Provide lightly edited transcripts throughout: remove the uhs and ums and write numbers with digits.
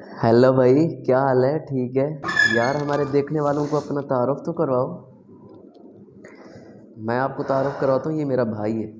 Hello भाई, क्या हाल है? ठीक है यार। हमारे देखने वालों को अपना तारुफ तो करवाओ। मैं आपको तारुफ करवाता हूँ, ये मेरा भाई है।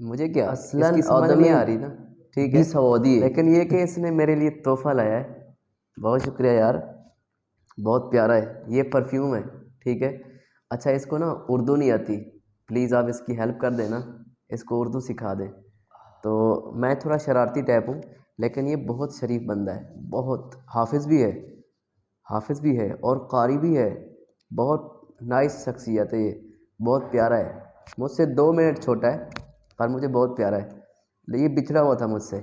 मुझे क्या असल इसकी समझ आदमी नहीं आ रही ना। ठीक है, भी सवादी है। लेकिन ये कि इसने मेरे लिए तोहफा लाया है। बहुत शुक्रिया यार, बहुत प्यारा है। ये परफ्यूम है। ठीक है। अच्छा, इसको ना उर्दू नहीं आती, प्लीज़ आप इसकी हेल्प कर देना, इसको उर्दू सिखा दे। तो मैं थोड़ा शरारती टाइप हूँ, लेकिन ये बहुत शरीफ बंदा है, बहुत हाफिज़ भी है। हाफिज़ भी है और कारी भी है। बहुत नाइस शख्सियत है ये, बहुत प्यारा है। मुझसे 2 मिनट छोटा है, पर मुझे बहुत प्यारा है। ये बिछड़ा हुआ था मुझसे,